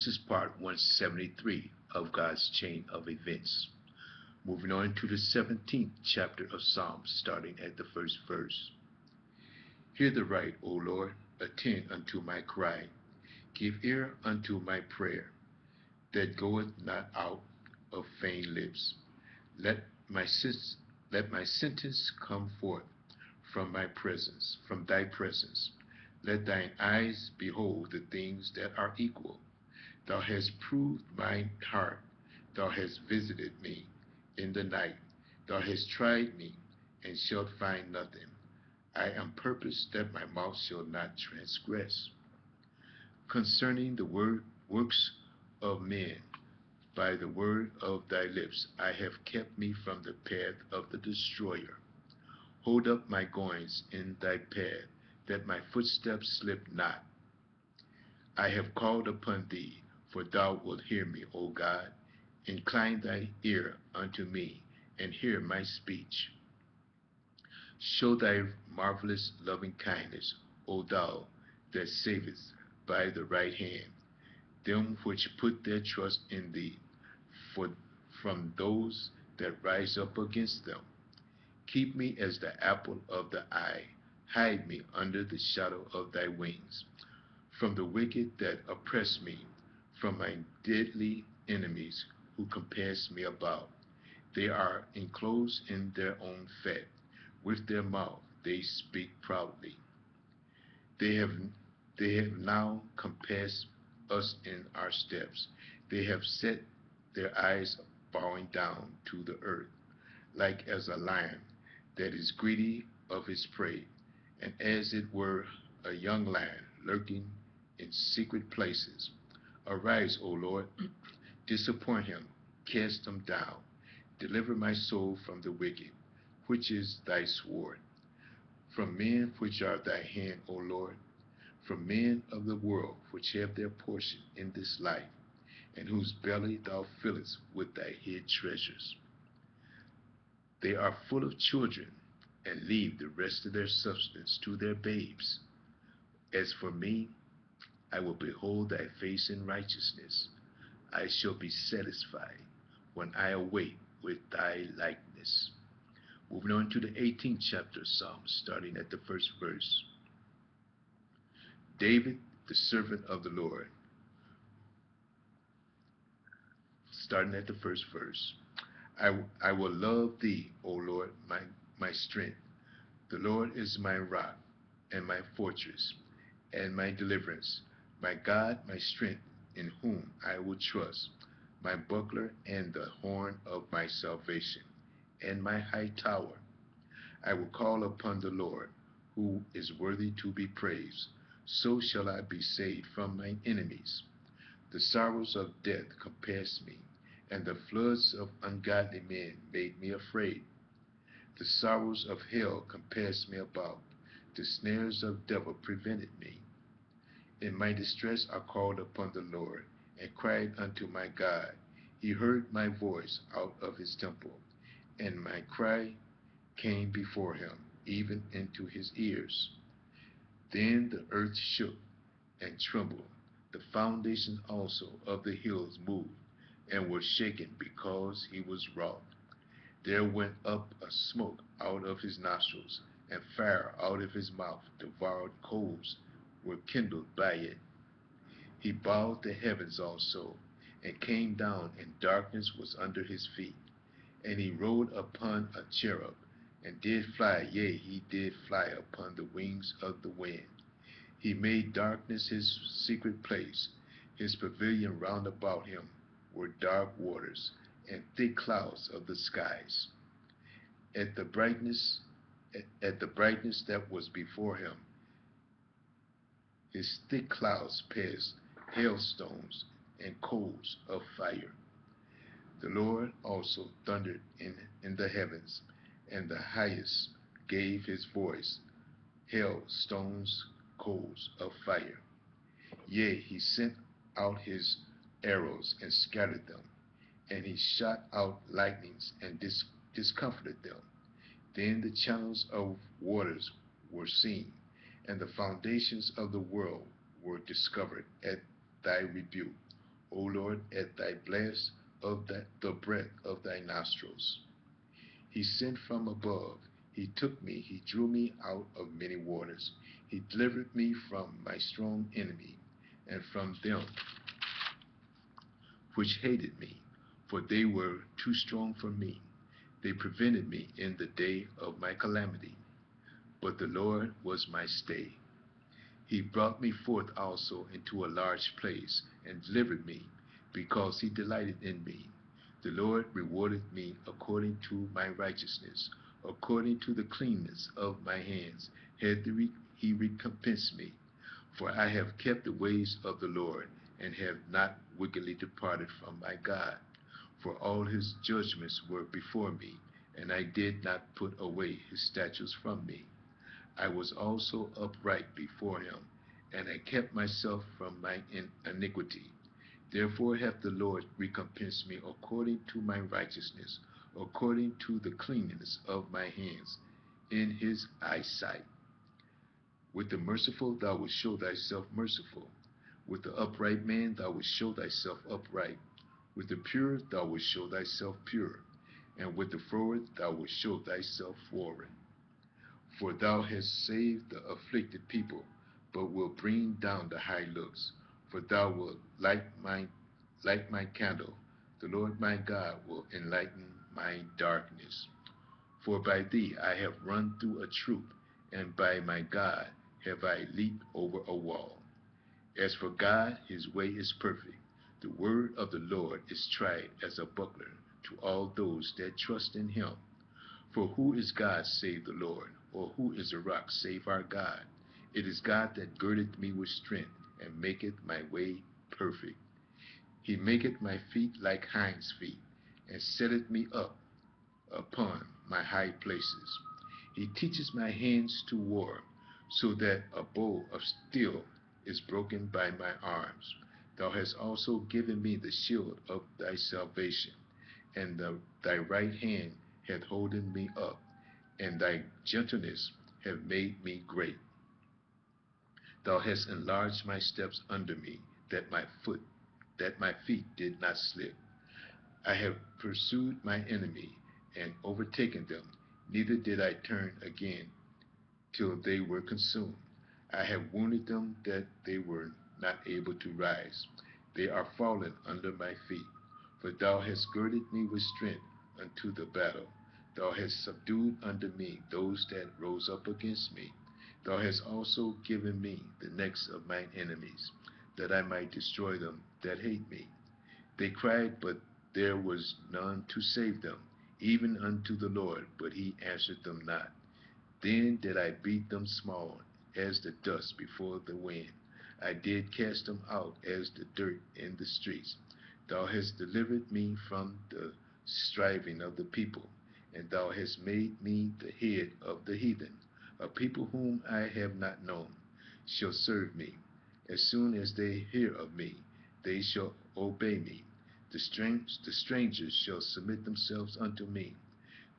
This is part 173 of God's chain of events. Moving on to the 17th chapter of Psalms, starting at the first verse. Hear the right, O Lord, attend unto my cry. Give ear unto my prayer, that goeth not out of vain lips. Let my, let my sentence come forth from my presence, from thy presence. Let thine eyes behold the things that are equal. Thou hast proved mine heart. Thou hast visited me in the night. Thou hast tried me, and shalt find nothing. I am purposed that my mouth shall not transgress. Concerning the works of men, by the word of thy lips, I have kept me from the path of the destroyer. Hold up my goings in thy path, that my footsteps slip not. I have called upon thee, for thou wilt hear me, O God. Incline thy ear unto me, and hear my speech. Show thy marvelous loving kindness, O thou that savest by the right hand, them which put their trust in thee, for from those that rise up against them. Keep me as the apple of the eye. Hide me under the shadow of thy wings. From the wicked that oppress me, from my deadly enemies who compass me about. They are enclosed in their own fat. With their mouth they speak proudly. They have, they have now compassed us in our steps. They have set their eyes bowing down to the earth, like as a lion that is greedy of his prey, and as it were a young lion lurking in secret places. Arise, O Lord, disappoint him, cast him down. Deliver my soul from the wicked, which is thy sword. From men which are thy hand, O Lord, from men of the world which have their portion in this life, and whose belly thou fillest with thy hid treasures. They are full of children, and leave the rest of their substance to their babes. As for me, I will behold thy face in righteousness. I shall be satisfied when I await with thy likeness. Moving on to the 18th chapter of Psalms, starting at the first verse. David, the servant of the Lord, starting at the first verse. I will love thee, O Lord, my strength. The Lord is my rock and my fortress and my deliverance, my God, my strength, in whom I will trust, my buckler and the horn of my salvation, and my high tower. I will call upon the Lord, who is worthy to be praised. So shall I be saved from mine enemies. The sorrows of death compassed me, and the floods of ungodly men made me afraid. The sorrows of hell compassed me about. The snares of devil prevented me. In my distress I called upon the Lord, and cried unto my God. He heard my voice out of his temple, and my cry came before him, even into his ears. Then the earth shook and trembled. The foundations also of the hills moved, and were shaken because he was wroth. There went up a smoke out of his nostrils, and fire out of his mouth. Devoured coals were kindled by it. He bowed the heavens also, and came down, and darkness was under his feet. And he rode upon a cherub, and did fly, yea, he did fly upon the wings of the wind. He made darkness his secret place. His pavilion round about him were dark waters, and thick clouds of the skies. At the brightness, at the brightness that was before him, his thick clouds passed hailstones and coals of fire. The Lord also thundered in the heavens, and the highest gave his voice, hailstones, coals of fire. Yea, he sent out his arrows and scattered them, and he shot out lightnings and discomfited them. Then the channels of waters were seen, and the foundations of the world were discovered at thy rebuke. O Lord, at thy blast of the breath of thy nostrils. He sent from above. He took me. He drew me out of many waters. He delivered me from my strong enemy and from them which hated me, for they were too strong for me. They prevented me in the day of my calamity. But the Lord was my stay. He brought me forth also into a large place and delivered me, because he delighted in me. The Lord rewarded me according to my righteousness, according to the cleanness of my hands he recompensed me. For I have kept the ways of the Lord, and have not wickedly departed from my God. For all his judgments were before me, and I did not put away his statutes from me. I was also upright before him, and I kept myself from my iniquity. Therefore hath the Lord recompensed me according to my righteousness, according to the cleanness of my hands, in his eyesight. With the merciful thou wilt show thyself merciful. With the upright man thou wilt show thyself upright. With the pure thou wilt show thyself pure. And with the froward thou wilt show thyself forward. For thou hast saved the afflicted people, but wilt bring down the high looks. For thou wilt light my candle. The Lord my God will enlighten my darkness. For by thee I have run through a troop, and by my God have I leaped over a wall. As for God, his way is perfect. The word of the Lord is tried as a buckler to all those that trust in him. For who is God save the Lord? Or who is a rock save our God? It is God that girdeth me with strength, and maketh my way perfect. He maketh my feet like hinds' feet, and setteth me up upon my high places. He teaches my hands to war, so that a bow of steel is broken by my arms. Thou hast also given me the shield of thy salvation, and thy right hand hath holden me up, and thy gentleness hath made me great. Thou hast enlarged my steps under me, that my feet did not slip. I have pursued my enemy and overtaken them, neither did I turn again till they were consumed. I have wounded them that they were not able to rise. They are fallen under my feet. For thou hast girded me with strength unto the battle. Thou hast subdued under me those that rose up against me. Thou hast also given me the necks of mine enemies, that I might destroy them that hate me. They cried, but there was none to save them, even unto the Lord, but he answered them not. Then did I beat them small, as the dust before the wind. I did cast them out as the dirt in the streets. Thou hast delivered me from the striving of the people, and thou hast made me the head of the heathen. A people whom I have not known shall serve me. As soon as they hear of me, they shall obey me. The strangers shall submit themselves unto me.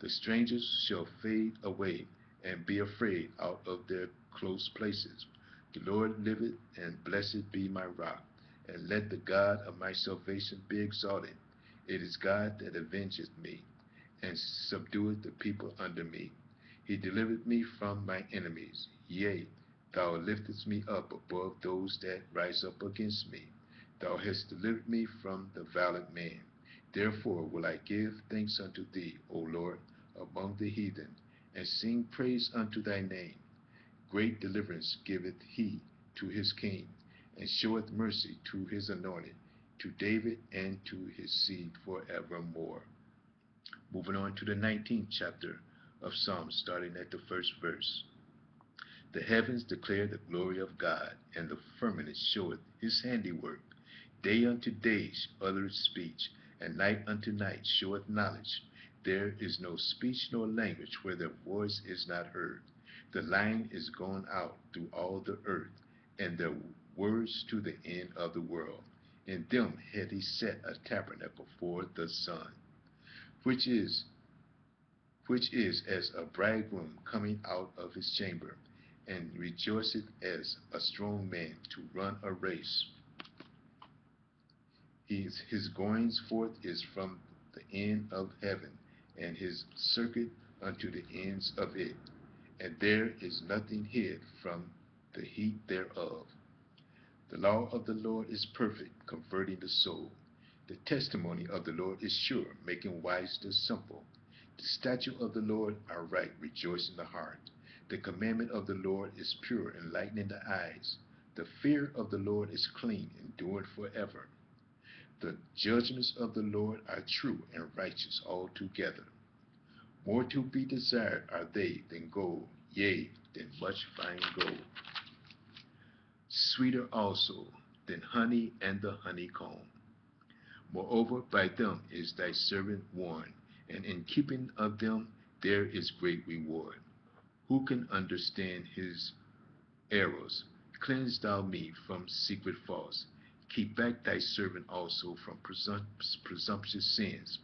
The strangers shall fade away and be afraid out of their close places. The Lord liveth, and blessed be my rock, and let the God of my salvation be exalted. It is God that avengeth me, and subdueth the people under me. He delivered me from my enemies. Yea, thou liftest me up above those that rise up against me. Thou hast delivered me from the violent man. Therefore will I give thanks unto thee, O Lord, among the heathen, and sing praise unto thy name. Great deliverance giveth he to his king, and showeth mercy to his anointed, to David and to his seed forevermore. Moving on to the 19th chapter of Psalms, starting at the first verse. The heavens declare the glory of God, and the firmament showeth his handiwork. Day unto day uttereth speech, and night unto night showeth knowledge. There is no speech nor language where their voice is not heard. The line is gone out through all the earth, and their words to the end of the world. In them hath he set a tabernacle for the sun, which is as a bridegroom coming out of his chamber, and rejoiceth as a strong man to run a race. His goings forth is from the end of heaven, and his circuit unto the ends of it. And there is nothing hid from the heat thereof. The law of the Lord is perfect, converting the soul. The testimony of the Lord is sure, making wise the simple. The statutes of the Lord are right, rejoicing the heart. The commandment of the Lord is pure, enlightening the eyes. The fear of the Lord is clean, enduring forever. The judgments of the Lord are true and righteous altogether. More to be desired are they than gold, yea, than much fine gold. Sweeter also than honey and the honeycomb. Moreover, by them is thy servant warned, and in keeping of them there is great reward. Who can understand his errors? Cleanse thou me from secret faults. Keep back thy servant also from presumptuous sins.